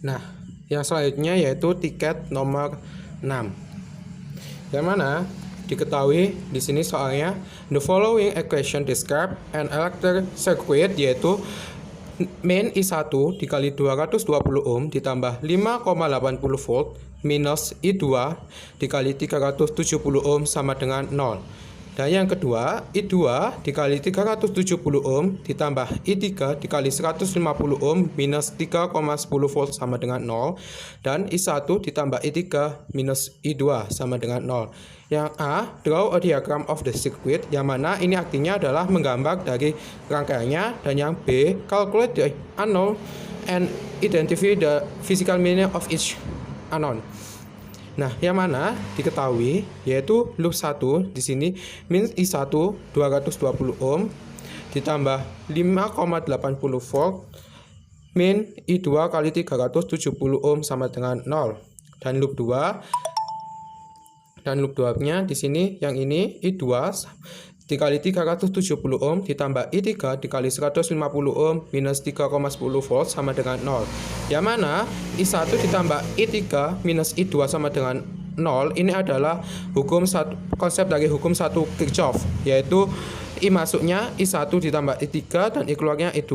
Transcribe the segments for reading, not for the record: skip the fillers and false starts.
Nah, yang selanjutnya yaitu tiket nomor 6. Yang mana diketahui di sini soalnya the following equation describe an electric circuit, yaitu main I1 dikali 220 ohm ditambah 5,80 volt minus I2 dikali 370 ohm sama dengan 0. Dan yang kedua, I2 dikali 370 ohm ditambah I3 dikali 150 ohm minus 3,10 volt sama dengan 0. Dan I1 ditambah I3 minus I2 sama dengan 0. Yang A, draw a diagram of the circuit, yang mana ini artinya adalah menggambar dari rangkaiannya. Dan yang B, calculate the unknown and identify the physical meaning of each unknown. Nah, yang mana diketahui yaitu loop 1 di sini min I1 220 ohm ditambah 5,80 volt min I2 kali 370 ohm sama dengan 0. Dan loop 2-nya di sini yang ini I2 dikali 370 ohm ditambah I3 dikali 150 ohm minus 3,10 volt sama dengan 0. Yang mana I1 ditambah I3 minus I2 sama dengan 0 ini adalah konsep dari hukum 1 Kirchhoff, yaitu I masuknya I1 ditambah I3 dan I keluarnya I2.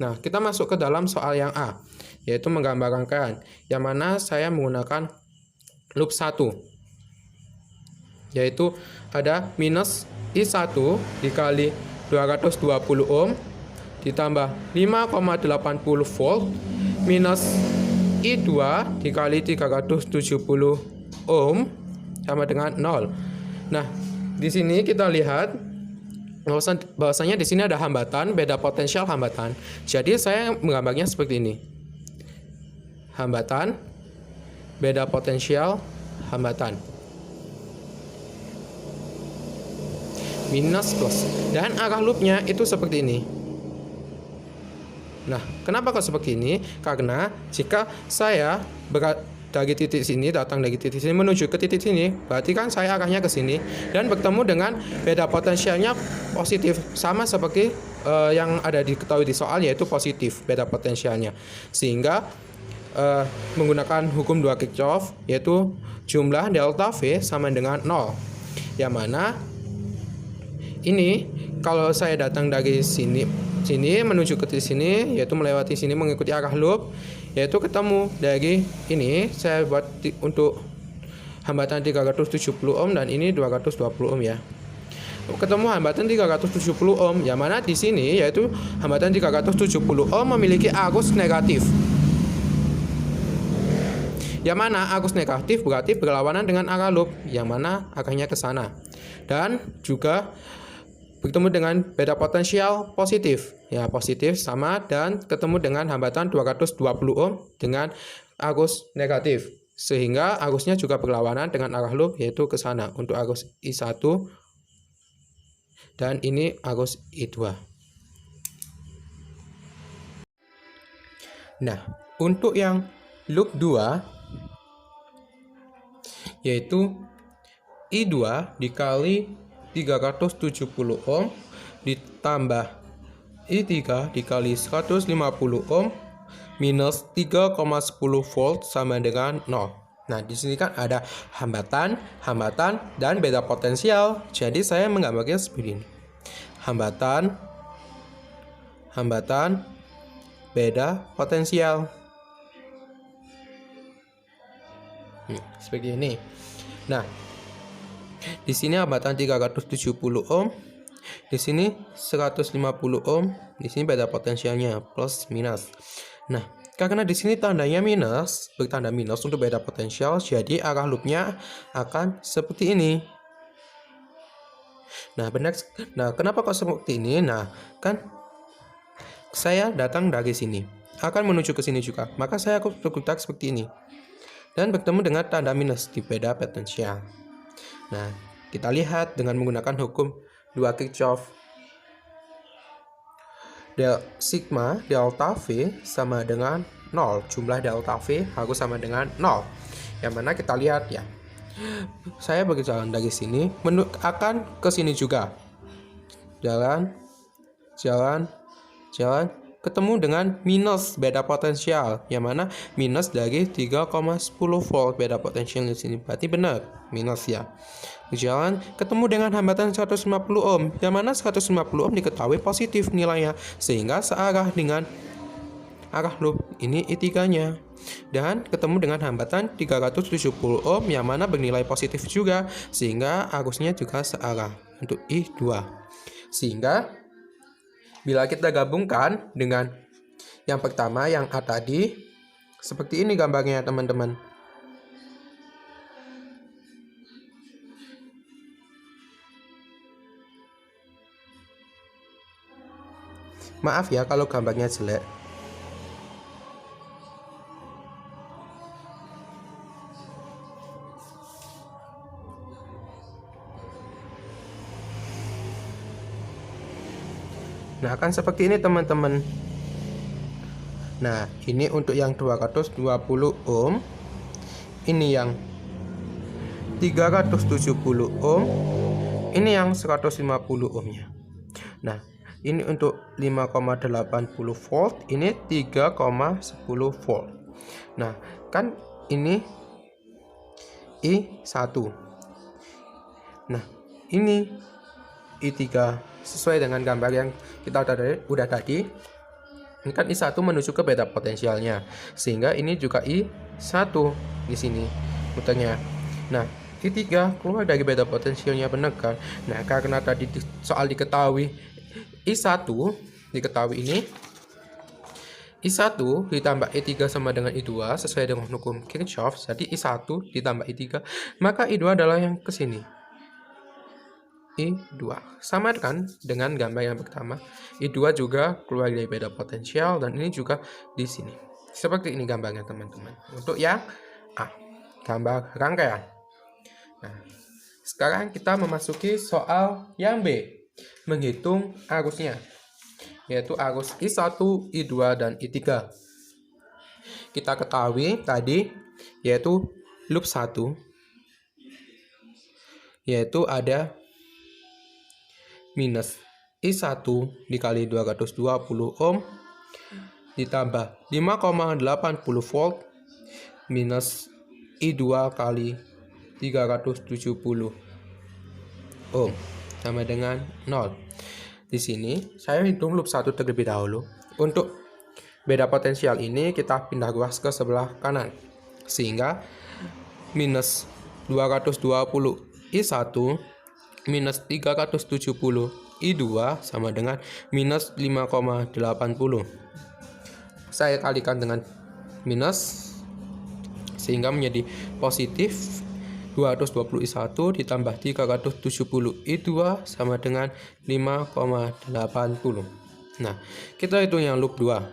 Nah, kita masuk ke dalam soal yang A, yaitu menggambar rangkaian, yang mana saya menggunakan loop 1, yaitu ada minus I1 dikali 220 ohm ditambah 5,80 volt minus I2 dikali 370 ohm sama dengan 0. Nah, di sini kita lihat bahwasanya di sini ada hambatan, beda potensial hambatan. Jadi saya menggambarnya seperti ini. Hambatan, beda potensial hambatan. Minus plus, dan arah loopnya itu seperti ini. Nah, kenapa kok seperti ini? Karena jika saya dari titik sini, datang dari titik sini menuju ke titik sini, berarti kan saya arahnya ke sini dan bertemu dengan beda potensialnya positif, sama seperti yang ada diketahui di soal, yaitu positif beda potensialnya. Sehingga menggunakan hukum 2 Kirchhoff, yaitu jumlah delta V sama dengan 0. Yang mana ini kalau saya datang dari sini menuju ke sini, yaitu melewati sini mengikuti arah loop, yaitu ketemu dari ini saya buat untuk hambatan 370 ohm dan ini 220 ohm ya. Ketemu hambatan 370 ohm, yang mana di sini yaitu hambatan 370 ohm memiliki arus negatif. Yang mana arus negatif berarti berlawanan dengan arah loop, yang mana arahnya ke sana. Dan juga bertemu dengan beda potensial positif, ya positif sama, dan ketemu dengan hambatan 220 ohm dengan arus negatif, sehingga arusnya juga berlawanan dengan arah loop, yaitu ke sana untuk arus I1 dan ini arus I2. Nah, untuk yang loop 2 yaitu I2 dikali 370 ohm ditambah I3 dikali 150 ohm minus 3,10 volt sama dengan 0. Nah, di sini kan ada hambatan, dan beda potensial. Jadi saya menggambarnya seperti ini. Hambatan, beda potensial. Seperti ini. Nah, di sini hambatan 370 ohm, di sini 150 ohm, di sini beda potensialnya plus minus. Nah, karena di sini tandanya minus, bertanda minus untuk beda potensial, jadi arah loopnya akan seperti ini. Nah, benar. Nah, kenapa kok seperti ini? Nah, kan saya datang dari sini, akan menuju ke sini juga, maka saya bergerak seperti ini dan bertemu dengan tanda minus di beda potensial. Nah, kita lihat dengan menggunakan hukum 2 Kirchhoff. Sigma delta V sama dengan 0. Jumlah delta V harus sama dengan 0. Yang mana kita lihat ya. Saya berjalan dari sini akan ke sini juga. Jalan, ketemu dengan minus beda potensial, yang mana minus dari 3,10 volt beda potensial di sini, berarti benar minus ya. Berjalan ketemu dengan hambatan 150 ohm, yang mana 150 ohm diketahui positif nilainya, sehingga searah dengan arah loop ini I3-nya. Dan ketemu dengan hambatan 370 ohm yang mana bernilai positif juga, sehingga arusnya juga searah untuk I2. Sehingga bila kita gabungkan dengan yang pertama yang A tadi, seperti ini gambarnya teman-teman. Maaf ya kalau gambarnya jelek. Nah, akan seperti ini teman-teman. Nah, ini untuk yang 220 ohm. Ini yang 370 ohm. Ini yang 150 ohmnya. Nah, ini untuk 5,80 volt, ini 3,10 volt. Nah, kan ini I1. Nah, ini I3 sesuai dengan gambar yang kita udah tadi. Ini kan I1 menuju ke beda potensialnya, sehingga ini juga I1 di sini muternya. Nah, I3 keluar dari beda potensialnya, benar kan? Nah, karena tadi soal diketahui I1 diketahui ini I1 ditambah I3 sama dengan I2 sesuai dengan hukum Kirchhoff. Jadi I1 ditambah I3, maka I2 adalah yang ke sini. I2 sama kan dengan gambar yang pertama. I2 juga keluar dari beda potensial, dan ini juga di sini. Seperti ini gambarnya teman-teman. Untuk yang A, gambar rangkaian. Nah, sekarang kita memasuki soal yang B, menghitung arusnya, yaitu arus I1, I2, dan I3. Kita ketahui tadi yaitu loop 1, yaitu ada minus I1 dikali 220 ohm ditambah 5,80 volt minus I2 kali 370 ohm sama dengan 0. Di sini saya hitung loop 1 terlebih dahulu. Untuk beda potensial ini kita pindah ruas ke sebelah kanan, sehingga minus 220 I1 minus 370 I2 sama dengan minus 5,80. Saya kalikan dengan minus, sehingga menjadi positif 220 I1 ditambah 370 I2 sama dengan 5,80. Nah, kita hitung yang loop 2.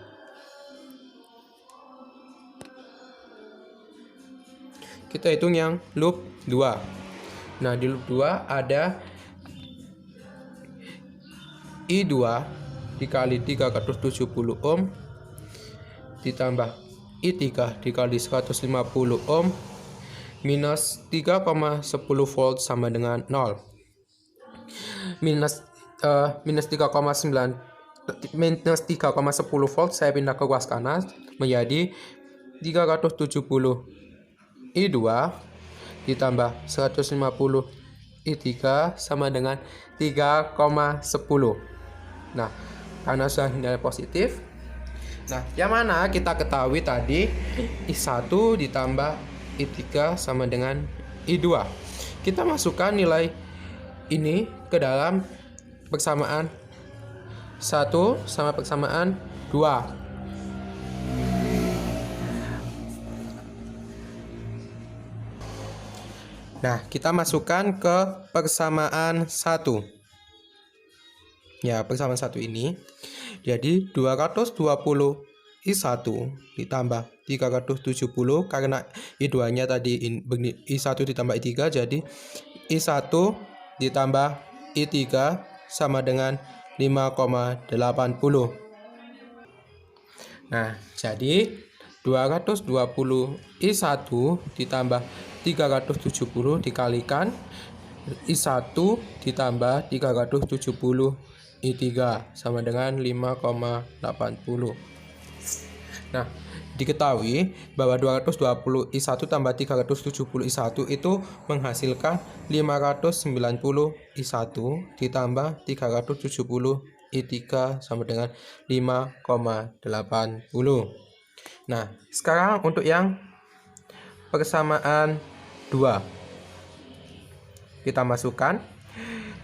Kita hitung yang loop 2. Nah, di loop 2 ada I2 dikali 370 ohm ditambah I3 dikali 150 ohm minus 3,10 volt sama dengan 0. Minus 3,10 volt saya pindah ke ruas kanan menjadi 370 I2 ditambah 150 I3 sama dengan 3,10. Nah, karena sudah nilai positif, nah yang mana kita ketahui tadi I1 ditambah I3 sama dengan I2. Kita masukkan nilai ini ke dalam persamaan 1 sama persamaan 2. Nah, kita masukkan ke persamaan 1. Ya, persamaan 1 ini. Jadi 220 I1 ditambah 370, karena I2-nya tadi I1 ditambah I3, jadi I1 ditambah I3 sama dengan 5,80. Nah, jadi 220 I1 ditambah 370 dikalikan I1 ditambah 370 I3 sama dengan 5,80. Nah, diketahui bahwa 220 I1 tambah 370 I1 itu menghasilkan 590 I1 ditambah 370 I3 sama dengan 5,80. Nah, sekarang untuk yang persamaan 2 kita masukkan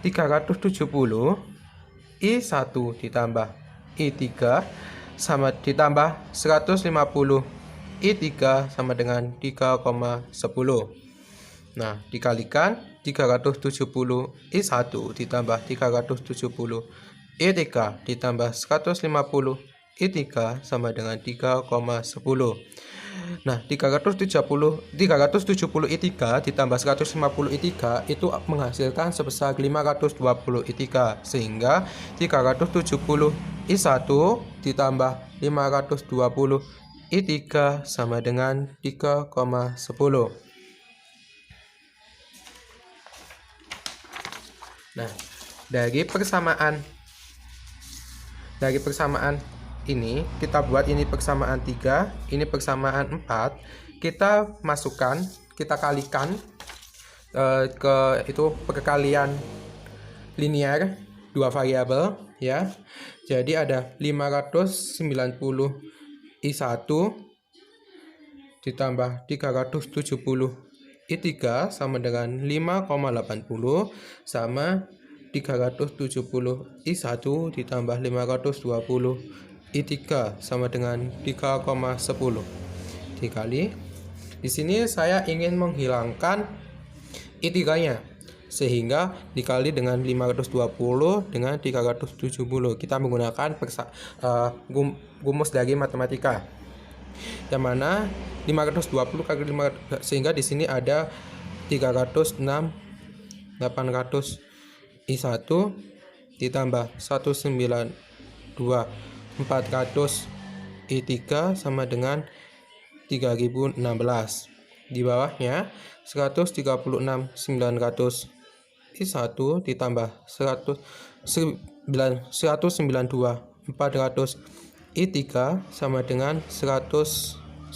370 I1 ditambah I3 sama ditambah 150 I3 sama dengan 3,10. Nah, dikalikan 370 I1 ditambah 370 I3 ditambah 150 I3 sama dengan 3,10. Nah, 370 I3 ditambah 150 I3 itu menghasilkan sebesar 520 I3, sehingga 370 I1 ditambah 520 I3 sama dengan 3,10. Nah, dari persamaan ini kita buat ini persamaan 3, ini persamaan 4, kita masukkan, kita kalikan ke itu perkalian linear dua variabel ya. Jadi ada 590 I1 ditambah 370 I3 sama dengan 5,80 sama 370 I1 ditambah 520 I3 sama dengan 3,10 dikali. Di sini saya ingin menghilangkan I3-nya, sehingga dikali dengan 520 dengan 370. Kita menggunakan rumus dari matematika, yang mana 520 kali 5, sehingga di sini ada 306 800 I1 ditambah 192 400 I3 sama dengan 3016. Di bawahnya 136 900 I1 ditambah 192 400 I3 sama dengan 1147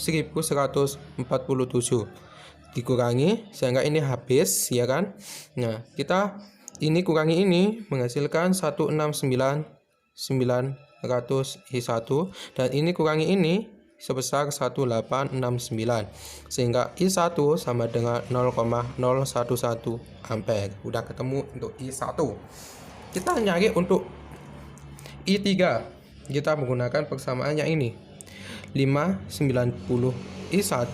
dikurangi sehingga ini habis ya kan. Nah, kita ini kurangi ini menghasilkan 169 900 I1 dan ini kurangi ini sebesar 1869, sehingga I1 sama dengan 0,011 ampere. Udah ketemu untuk I1. Kita nyari untuk I3, kita menggunakan persamaan yang ini, 590 I1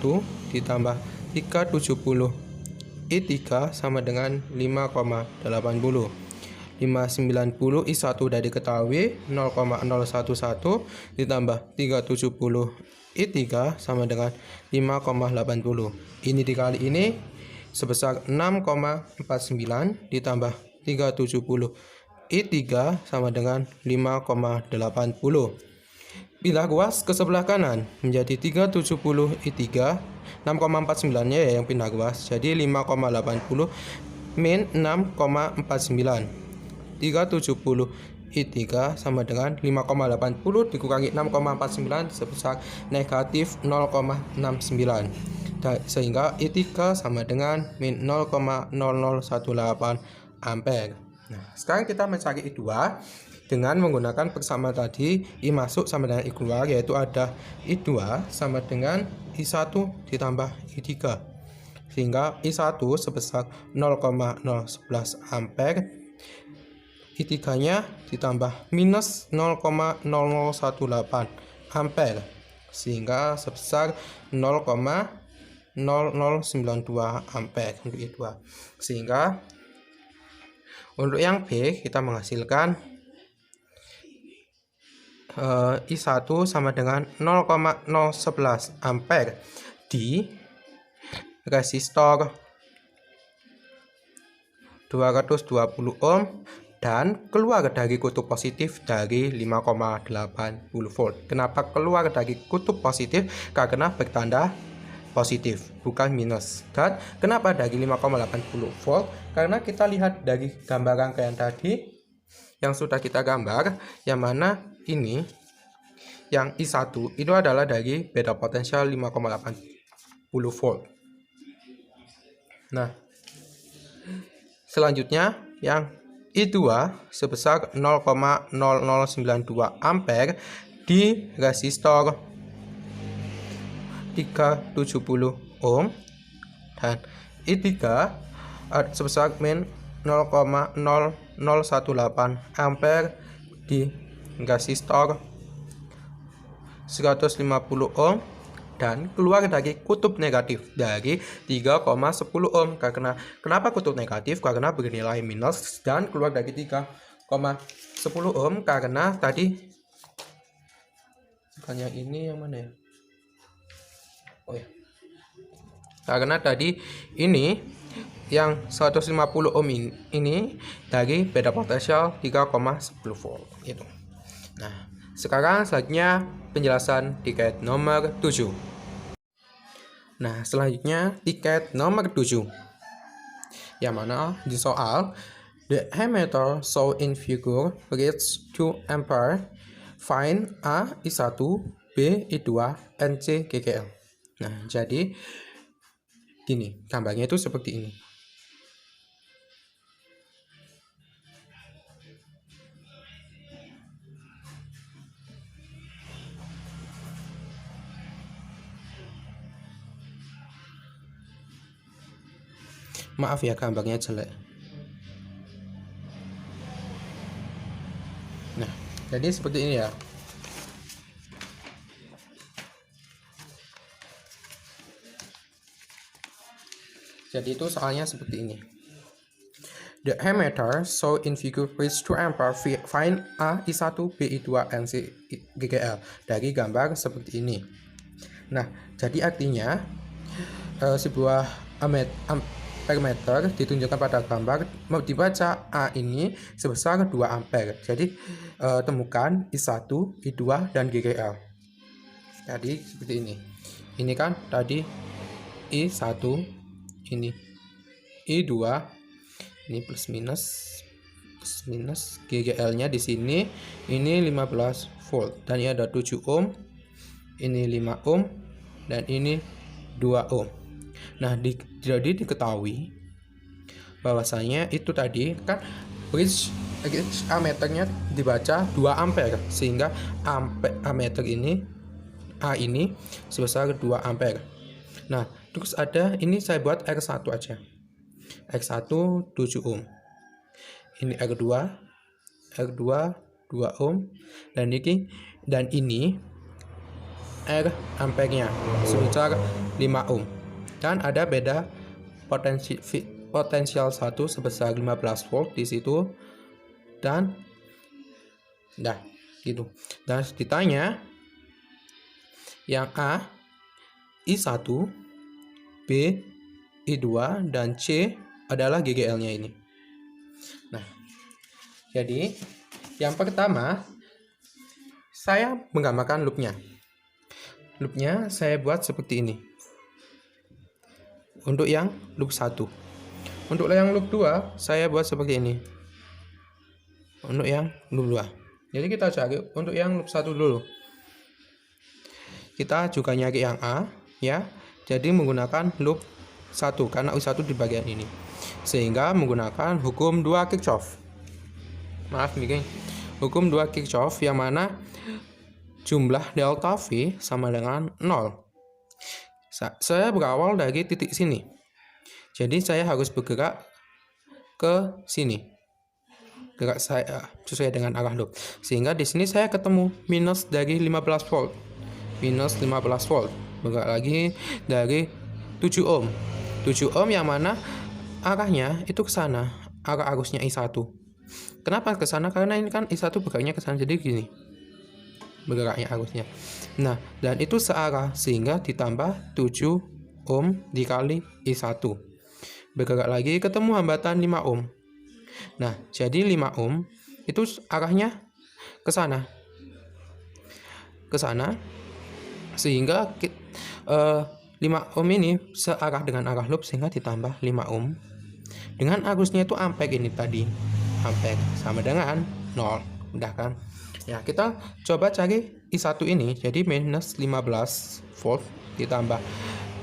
ditambah 370 I3 sama dengan 5,80. 590 I1 sudah diketahui 0,011 ditambah 370 I3 sama dengan 5,80. Ini dikali ini sebesar 6,49 ditambah 370 I3 sama dengan 5,80. Bila ruas ke sebelah kanan menjadi 370 I3, 6,49-nya ya yang pindah ruas, jadi 5,80 min 6,49. 370 I3 sama dengan 5,80 dikurangi 6,49 sebesar negatif 0,69, sehingga I3 sama dengan min 0,0018 ampere. Nah, sekarang kita mencari I2 dengan menggunakan persamaan tadi, I masuk sama dengan I keluar, yaitu ada I2 sama dengan I1 ditambah I3, sehingga I1 sebesar 0,011 ampere, I3-nya ditambah minus 0,0018 ampere, sehingga sebesar 0,0092 ampere untuk I2. Sehingga untuk yang B kita menghasilkan I1 sama dengan 0,011 ampere di resistor 220 ohm dan keluar dari kutub positif dari 5,80 volt. Kenapa keluar dari kutub positif? Karena bertanda positif, bukan minus. Dan kenapa dari 5,80 volt? Karena kita lihat dari gambar rangkaian tadi, yang sudah kita gambar, yang mana ini yang I1 itu adalah dari beda potensial 5,80 volt. Nah, selanjutnya yang I2 sebesar 0,0092 ampere di resistor 370 ohm, dan I3 sebesar min 0,0018 ampere di resistor 150 ohm dan keluar dari kutub negatif dari 3,10 ohm. Kenapa kutub negatif? Karena bernilai minus, dan keluar dari 3,10 ohm karena tadi bukannya ini yang mana ya? Oh ya. Karena tadi ini yang 150 ohm ini dari beda potensial 3,10 volt itu. Nah, sekarang selanjutnya penjelasan tiket nomor 7. Nah, selanjutnya tiket nomor 7. Yang mana di soal the ammeter shown in figure reads 2 ampere. Find A I1, B I2, and C GGL. Nah, jadi gini, gambarnya itu seperti ini. Maaf ya, gambarnya jelek. Nah, jadi seperti ini ya. Jadi itu soalnya seperti ini. The ammeter shown in figure reads 2 ampere. Find A I1, B I2, and C GGL. Dari gambar seperti ini. Nah, jadi artinya sebuah ampermeter ditunjukkan pada gambar, dibaca A ini sebesar 2 ampere. Jadi temukan I1, I2, dan GGL. Jadi seperti ini. Ini kan tadi I1, ini I2, ini plus minus GGL-nya di sini ini 15 volt, dan ini ada 7 ohm, ini 5 ohm, dan ini 2 ohm. Nah, jadi diketahui bahwasanya itu tadi kan bridge ammeternya dibaca 2 ampere, sehingga ammeter ini A ini sebesar 2 ampere. Nah, terus ada ini saya buat R1 aja. R1 7 ohm. Ini R2 2 ohm, dan ini R ampernya sebesar 5 ohm. Dan ada beda potensial 1 sebesar 15 volt di situ, dan nah gitu. Dan ditanya yang A I1, B I2, dan C adalah GGL-nya ini. Nah, jadi yang pertama saya menggambarkan loopnya. Loopnya saya buat seperti ini. Untuk yang loop 1. Untuk yang loop 2 saya buat seperti ini. Untuk yang loop 2. Jadi kita cari untuk yang loop 1 dulu. Kita juga nyari yang A ya. Jadi menggunakan loop 1 karena U1 di bagian ini. Sehingga menggunakan hukum 2 Kirchhoff. Maaf nih, hukum 2 Kirchhoff yang mana jumlah delta V sama dengan 0. Saya berawal dari titik sini. Jadi saya harus bergerak ke sini. Gerak saya sesuai dengan arah loop. Sehingga di sini saya ketemu minus dari 15 volt. Minus 15 volt. Bergerak lagi dari 7 ohm. 7 ohm yang mana arahnya itu ke sana. Arah arusnya I1. Kenapa ke sana? Karena ini kan I1 bergeraknya ke sana, jadi gini. Bergeraknya arusnya. Nah, dan itu searah sehingga ditambah 7 ohm dikali I1. Bergerak lagi ketemu hambatan 5 ohm. Nah, jadi 5 ohm itu arahnya ke sana. Ke sana sehingga 5 ohm ini searah dengan arah loop sehingga ditambah 5 ohm. Dengan arusnya itu ampere ini tadi. ampere sama dengan 0. Udah kan? Ya, kita coba cari I1 ini. Jadi minus 15 volt ditambah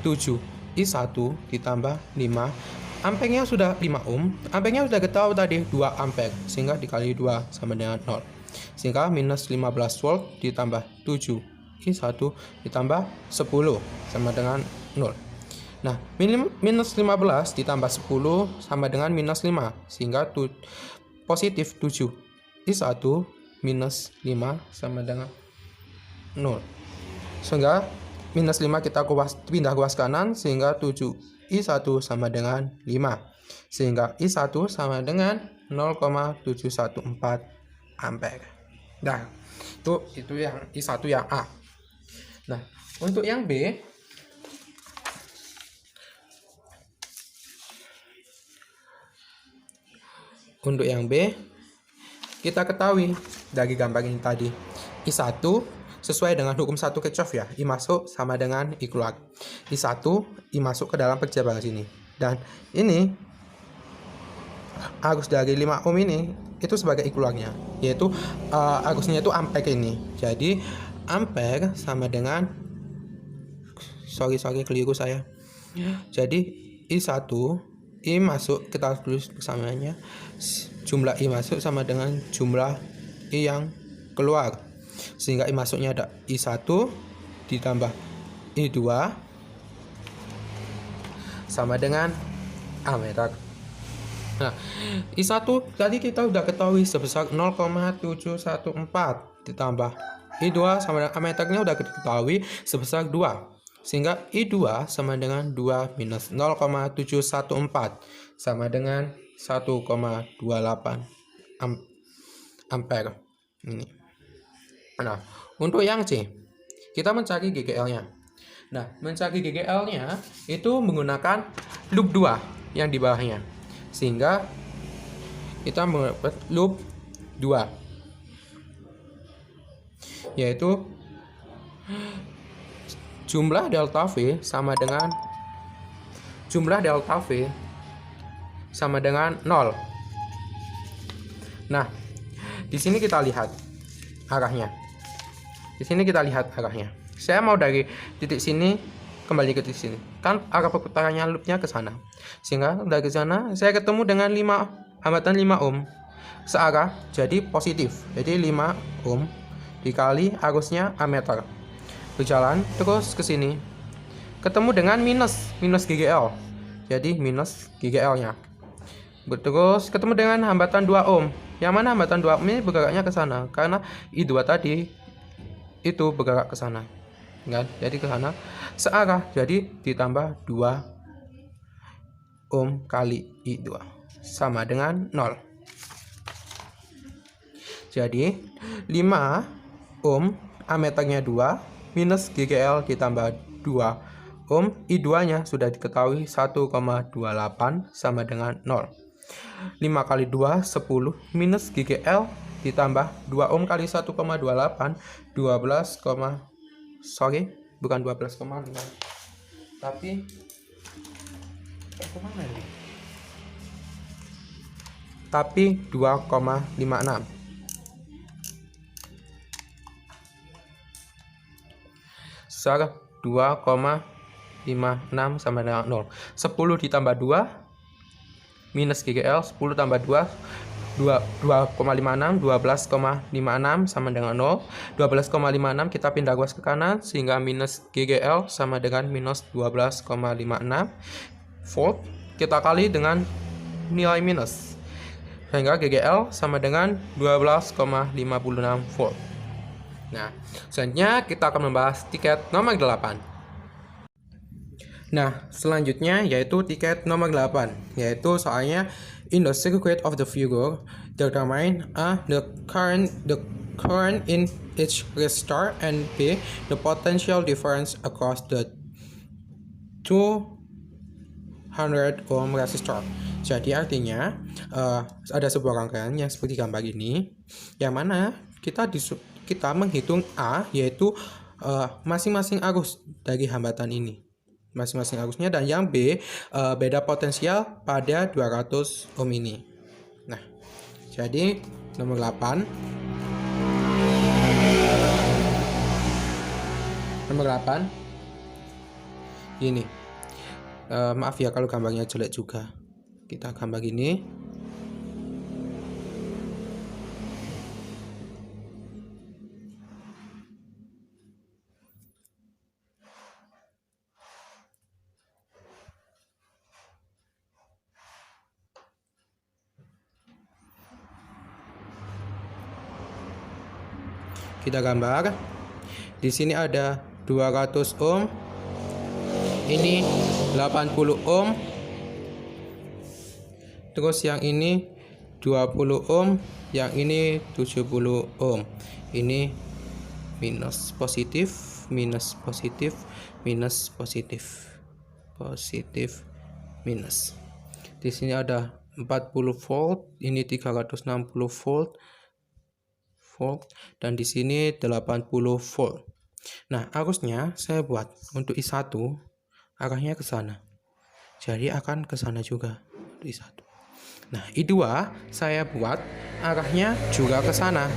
7 I1 ditambah 5. Ampernya sudah 5 ohm. Ampernya sudah ketahui tadi 2 ampere. Sehingga dikali 2 sama dengan 0. Sehingga minus 15 volt ditambah 7 I1 ditambah 10 sama dengan 0. Nah, minus 15 ditambah 10 sama dengan minus 5. Sehingga positif 7 I1 minus 5 sama dengan 0. Sehingga minus 5 kita pindah ruas kanan. Sehingga 7 I1 sama dengan 5. Sehingga I1 sama dengan 0,714 ampere. Nah, itu yang I1 yang A. Nah, untuk yang B, kita ketahui dari gambar ini tadi, I1 sesuai dengan hukum 1 Kirchhoff ya, I masuk sama dengan I keluar. I1, I masuk ke dalam perjabaran sini. Dan ini arus dari 5 ohm ini itu sebagai I keluarnya, yaitu arusnya itu ampere ini. Jadi ampere sama dengan keliru saya. Jadi I1, I masuk, kita tulis persamaannya, jumlah I masuk sama dengan jumlah I yang keluar. Sehingga I masuknya ada I1 ditambah I2 sama dengan ammeter. Nah, I1 tadi kita udah ketahui sebesar 0,714 ditambah I2 sama dengan ammeternya udah ketahui sebesar 2. Sehingga I2 sama dengan 2 minus 0,714 sama dengan 1,28 ampere. Ini. Nah, untuk yang C, kita mencari GGL-nya. Nah, mencari GGL-nya itu menggunakan loop 2 yang di bawahnya. Sehingga kita mendapat loop 2, yaitu jumlah delta V sama dengan 0. Nah, di sini kita lihat arahnya. Saya mau dari titik sini kembali ke titik sini. Kan arah perputarannya loopnya ke sana. Sehingga dari sana saya ketemu dengan hambatan 5 ohm. Searah jadi positif. Jadi 5 ohm dikali arusnya ammeter. Berjalan terus ke sini. Ketemu dengan minus GGL. Jadi minus GGL-nya. Terus ketemu dengan hambatan 2 ohm. Yang mana hambatan 2 ohm ini bergeraknya ke sana karena I2 tadi itu bergerak ke sana. Kan? Jadi ke sana searah, jadi ditambah 2 ohm kali I2 sama dengan 0. Jadi 5 ohm ammeternya 2 minus GGL ditambah 2 ohm, I2 nya sudah diketahui 1,28 sama dengan 0. 5 kali 2 10 minus GGL ditambah 2 ohm kali 1,28 bukan 12,5 tapi kemana ini? Tapi 2,56. Besar 2,56 sama dengan 0. 10 ditambah 2 minus GGL, 10 tambah 2 2,56, 12,56 sama dengan 0. 12,56 kita pindah ruas ke kanan sehingga minus GGL sama dengan minus 12,56 volt. Kita kali dengan nilai minus sehingga GGL sama dengan 12,56 volt. Nah, selanjutnya kita akan membahas tiket nomor 8. Nah, selanjutnya yaitu tiket nomor 8, yaitu soalnya in the circuit of the figure determine A. the current in each resistor and B. the potential difference across the 200 ohm resistor. Jadi artinya ada sebuah rangkaian yang seperti gambar ini, yang mana kita menghitung A, yaitu masing-masing arus dari hambatan ini, masing-masing arusnya, dan yang B beda potensial pada 200 ohm ini. Nah, Jadi nomor 8. Nomor 8 ini. Maaf ya kalau gambarnya jelek juga. Kita gambar gini. Kita gambar. Di sini ada 200 ohm. Ini 80 ohm. Terus yang ini 20 ohm, yang ini 70 ohm. Ini minus positif, minus positif, minus positif. Positif minus. Di sini ada 40 volt, ini 360 volt. Dan di sini 80 volt. Nah, arusnya saya buat untuk I1 arahnya ke sana. Jadi akan ke sana juga untuk I1. Nah, I2 saya buat arahnya juga ke sana.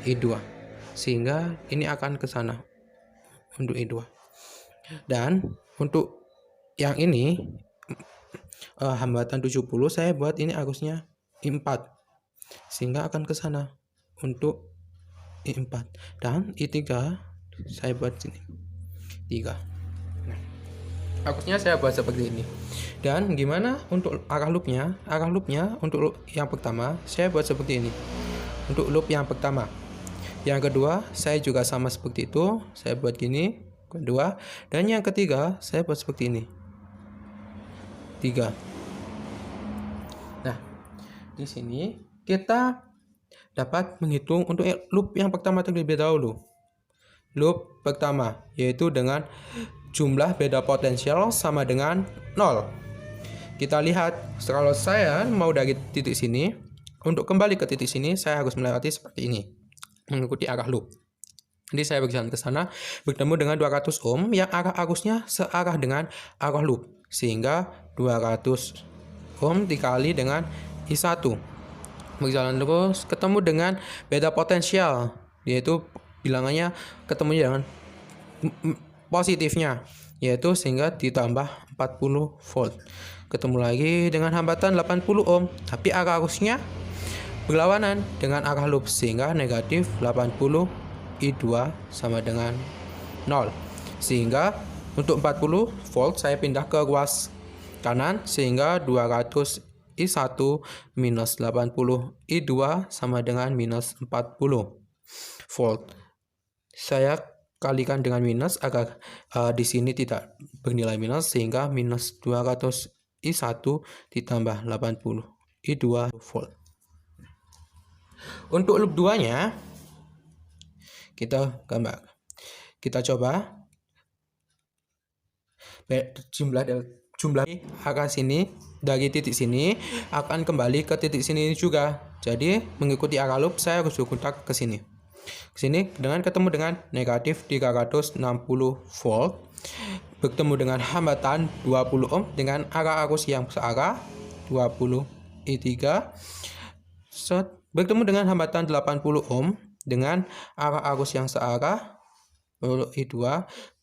I2. Sehingga ini akan ke sana untuk I2. Dan untuk yang ini hambatan 70 saya buat ini arusnya I4. Sehingga akan ke sana untuk I4. Dan I3 saya buat sini 3. Nah, arusnya saya buat seperti ini. Dan gimana untuk arah loopnya? Arah loopnya untuk loop yang pertama saya buat seperti ini. Untuk loop yang pertama. Yang kedua saya juga sama seperti itu. Saya buat gini. Kedua. Dan yang ketiga saya buat seperti ini. 3. Nah, di sini kita dapat menghitung untuk loop yang pertama terlebih dahulu. Loop pertama yaitu dengan jumlah beda potensial sama dengan 0. Kita lihat kalau saya mau dari titik sini, untuk kembali ke titik sini saya harus melewati seperti ini, mengikuti arah loop. Jadi saya berjalan ke sana, bertemu dengan 200 ohm yang arah arusnya searah dengan arah loop, sehingga 200 ohm dikali dengan I1. Berjalan terus ketemu dengan beda potensial, yaitu bilangannya ketemu dengan positifnya, yaitu sehingga ditambah 40 volt. Ketemu lagi dengan hambatan 80 ohm, tapi arah arusnya berlawanan dengan arah loop, sehingga negatif 80 I2 sama dengan 0. Sehingga untuk 40 volt saya pindah ke ruas kanan, sehingga 200 I1 minus 80 I2 sama dengan minus 40 volt. Saya kalikan dengan minus agar di sini tidak bernilai minus, sehingga minus 200 I1 ditambah 80 I2 volt. Untuk loop 2-nya kita gambar. Kita coba jumlah arah sini dari titik sini akan kembali ke titik sini juga. Jadi mengikuti arah loop saya harus berputar ke sini. Ke sini dengan ketemu dengan negatif 360 volt, bertemu dengan hambatan 20 ohm dengan arah arus yang searah 20 I3, bertemu dengan hambatan 80 ohm dengan arah arus yang searah I2,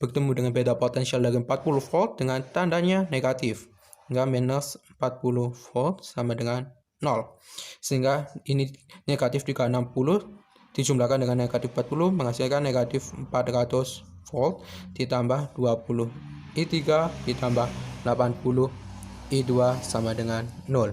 bertemu dengan beda potensial dari 40 volt dengan tandanya negatif, hingga minus 40 volt sama dengan 0. Sehingga ini negatif 360 dijumlahkan dengan negatif 40 menghasilkan negatif 400 volt ditambah 20 I3 ditambah 80 I2 sama dengan 0.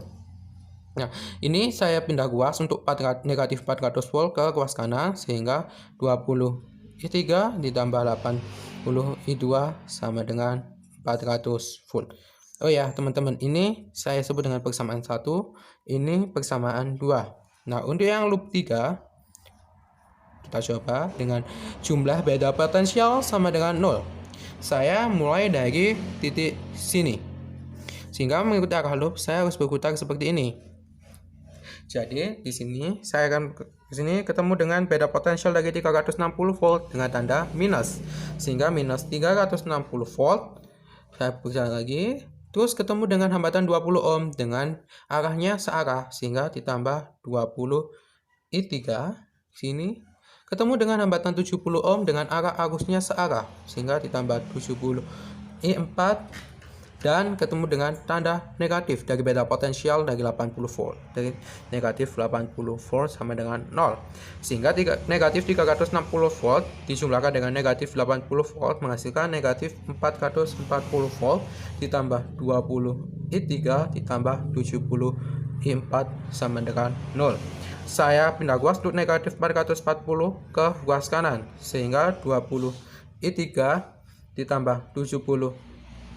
Nah, ini saya pindah ruas untuk negatif 400 volt ke ruas kanan, sehingga 20 I3 ditambah 80 I2 sama dengan 400 volt. Oh ya teman-teman, ini saya sebut dengan persamaan 1, ini persamaan 2. Nah, untuk yang loop 3 kita coba dengan jumlah beda potensial sama dengan 0. Saya mulai dari titik sini, sehingga mengikuti arah loop saya harus berputar seperti ini. Jadi di sini saya akan ke sini ketemu dengan beda potensial dari 360 volt dengan tanda minus, sehingga minus 360 volt. Saya berjalan lagi Terus ketemu dengan hambatan 20 ohm dengan arahnya searah sehingga ditambah 20 I3 sini. Ketemu dengan hambatan 70 ohm dengan arah arusnya searah sehingga ditambah 70 I4 dan ketemu dengan tanda negatif dari beda potensial dari 80 volt. Dari negatif 80 volt sama dengan 0. Sehingga negatif 360 volt dijumlahkan dengan negatif 80 volt menghasilkan negatif 440 volt ditambah 20 I3 ditambah 70 I4 sama dengan 0. Saya pindah ruas untuk negatif 440 ke ruas kanan sehingga 20 I3 ditambah 70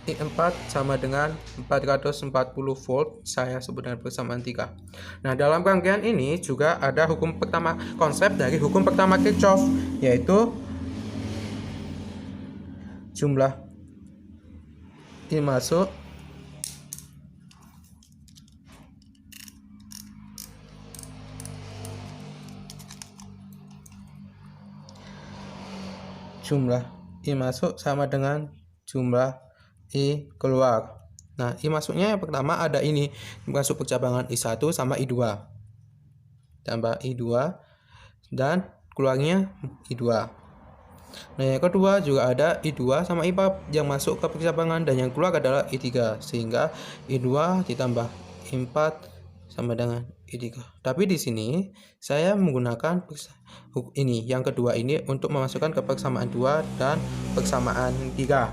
I4 sama dengan 440 volt, saya sebut dengan persamaan 3. Nah, dalam rangkaian ini juga ada hukum pertama, konsep dari hukum pertama Kirchhoff, yaitu jumlah I masuk sama dengan jumlah I keluar. Nah, I masuknya yang pertama ada ini, masuk percabangan I1 sama I2. Tambah I2 dan keluarnya I2. Nah, yang kedua juga ada I2 sama I4 yang masuk ke percabangan dan yang keluar adalah I3. Sehingga I2 ditambah I4 sama dengan I3. Tapi di sini saya menggunakan ini, yang kedua ini untuk memasukkan ke persamaan 2 dan persamaan 3.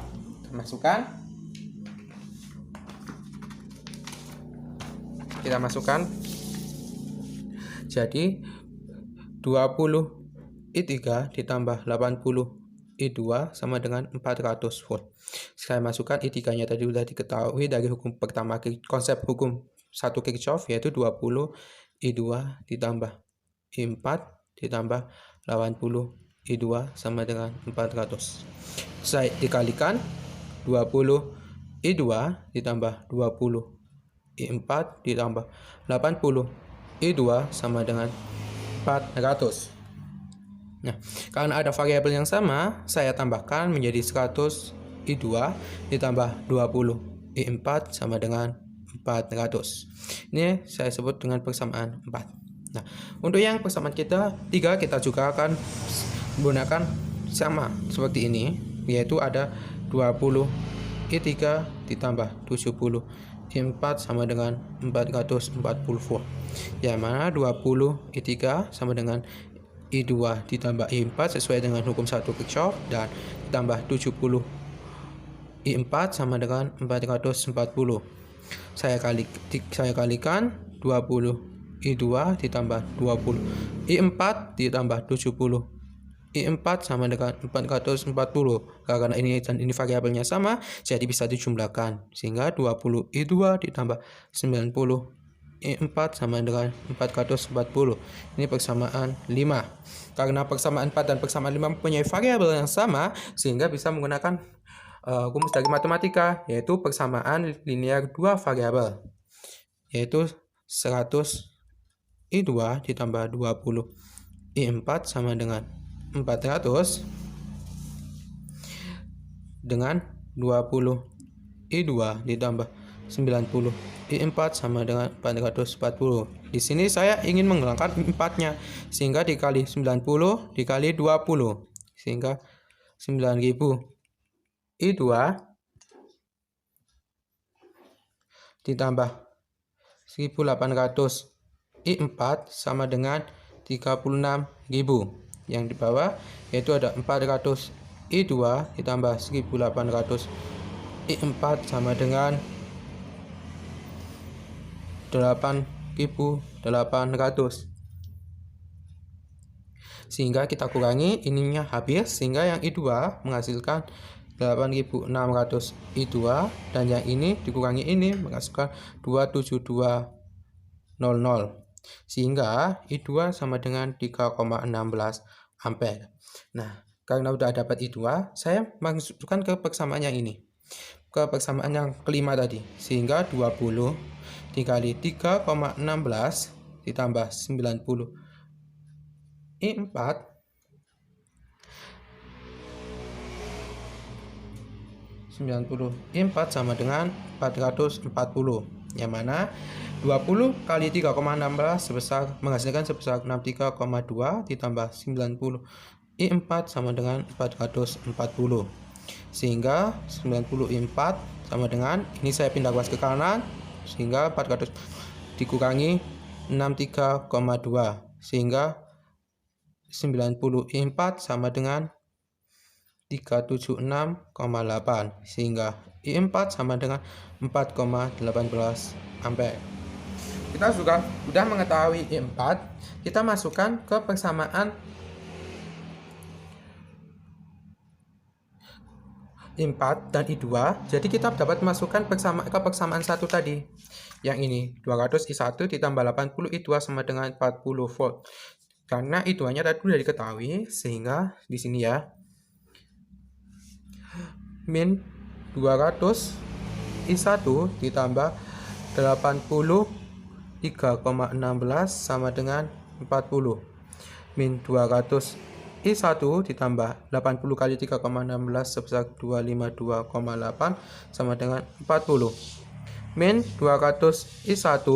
Kita masukkan. Jadi 20 I3 ditambah 80 I2 sama dengan 400 volt. Saya masukkan I3 nya tadi sudah diketahui dari hukum pertama, konsep hukum 1 Kirchhoff, yaitu 20 I2 ditambah I4 ditambah 80 I2 sama dengan 400. Saya dikalikan 20 I2 ditambah 20 I4 ditambah 80 I2 sama dengan 400. Nah, karena ada variabel yang sama, saya tambahkan menjadi 100 I2 ditambah 20 I4 sama dengan 400. Ini saya sebut dengan persamaan 4. Nah, untuk yang persamaan kita 3, kita juga akan menggunakan sama seperti ini, yaitu ada 20 I3 ditambah 70 I4 sama dengan 440 volt. Yang mana 20 I3 sama dengan I2 ditambah I4 sesuai dengan hukum 1 Kirchhoff dan ditambah 70 I4 sama dengan 440. Saya kalikan 20 I2 ditambah 20 I4 ditambah 70 I4 sama dengan 440. Karena ini dan ini variabelnya sama, jadi bisa dijumlahkan. Sehingga 20 I2 ditambah 90 I4 sama dengan 440. Ini persamaan 5. Karena persamaan 4 dan persamaan 5 mempunyai variabel yang sama, sehingga bisa menggunakan rumus dari matematika, yaitu persamaan linear 2 variabel, yaitu 100 I2 ditambah 20 I4 sama dengan 400 dengan 20 I2 ditambah 90 I4 sama dengan 440. Di sini saya ingin menghilangkan 4-nya, sehingga dikali 90 dikali 20 sehingga 9000 I2 ditambah 1800 I4 sama dengan 36.000. Yang di bawah yaitu ada 400 I2 ditambah 1800 I4 sama dengan 8.800. Sehingga kita kurangi ininya habis, sehingga yang I2 menghasilkan 8.600 I2 dan yang ini dikurangi ini menghasilkan 27200. Sehingga I2 sama dengan 3,16 ampere. Nah, karena udah dapat I2, saya masukkan ke persamaan yang ini, ke persamaan yang kelima tadi. Sehingga 20 dikali 3,16 ditambah 90 I4 94 sama dengan 440, yang mana 20 kali 3,16 menghasilkan sebesar 63,2 ditambah 90 I4 sama dengan 440, sehingga 90 I4 sama dengan, ini saya pindah kuas ke kanan, sehingga 400 dikurangi 63,2, sehingga 90 I4 sama dengan 376,8, sehingga I4 sama dengan 4,18 ampere. Kita sudah mengetahui I4, kita masukkan ke persamaan I4 dan I2. Jadi kita dapat masukkan persamaan satu tadi. Yang ini 200 I1 ditambah 80 I2 sama dengan 40 volt. Karena I2-nya tadi sudah diketahui, sehingga di sini ya min 200 I1 ditambah 80 3,16 sama dengan 40, min 200 I1 ditambah 80 kali 3,16 sebesar 252,8 sama dengan 40, min 200 I1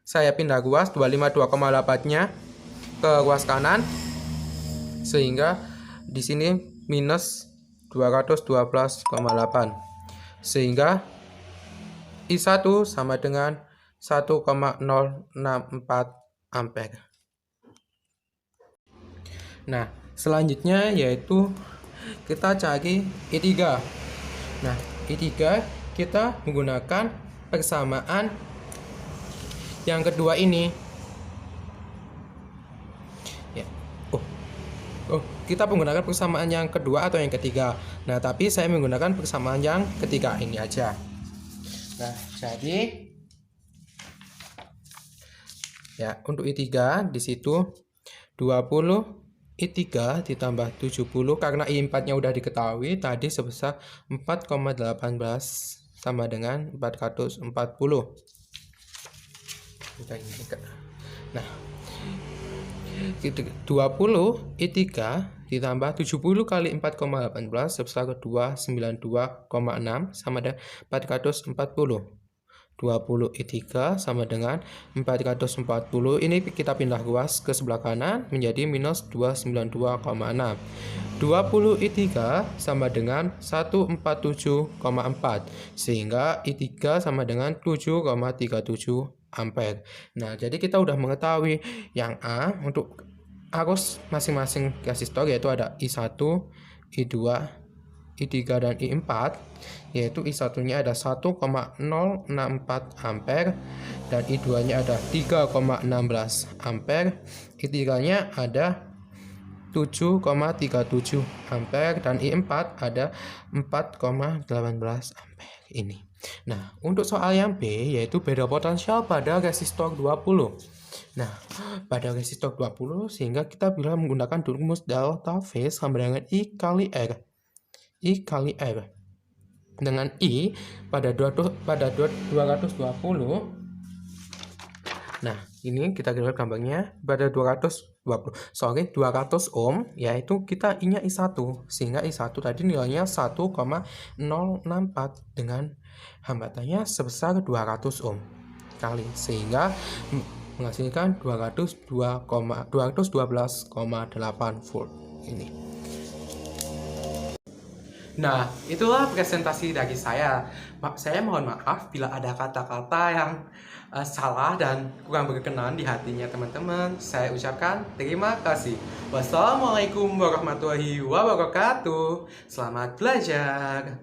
saya pindah ruas 252,8 nya ke ruas kanan, sehingga di sini minus 212,8, sehingga I1 sama dengan 1,064 ampere. Nah, selanjutnya yaitu kita cari I3. Nah, I3 kita menggunakan persamaan yang kedua ini. Ya. Kita menggunakan persamaan yang kedua atau yang ketiga. Nah, tapi saya menggunakan persamaan yang ketiga ini aja. Nah, jadi ya, untuk I3 di situ 20 I3 ditambah 70, karena I4-nya udah diketahui tadi sebesar 4,18 sama dengan 440. Nah, 20 I3 ditambah 70 kali 4,18 sebesar 292,6 sama dengan 440. 20 I3 sama dengan 440. Ini kita pindah ruas ke sebelah kanan menjadi minus 292,6. 20 I3 sama dengan 147,4, sehingga I3 sama dengan 7,37 ampere. Nah, jadi kita udah mengetahui yang A untuk arus masing-masing resistor, yaitu ada I1, I2, I3 dan I4, yaitu I1-nya ada 1,064 ampere dan I2-nya ada 3,16 ampere, I3-nya ada 7,37 ampere dan I4 ada 4,18 ampere ini. Nah, untuk soal yang B yaitu beda potensial pada resistor 20. Nah, pada resistor 20 sehingga kita bisa menggunakan rumus delta V sama dengan I kali R. I kali R dengan I pada 220. Nah, ini kita lihat gambarnya pada 200 ohm, yaitu kita I-nya I1, sehingga I1 tadi nilainya 1,064 dengan hambatannya sebesar 200 ohm kali, sehingga menghasilkan 212,8 volt ini. Nah, itulah presentasi dari saya. Saya mohon maaf bila ada kata-kata yang salah dan kurang berkenan di hatinya teman-teman. Saya ucapkan terima kasih. Wassalamualaikum warahmatullahi wabarakatuh. Selamat belajar.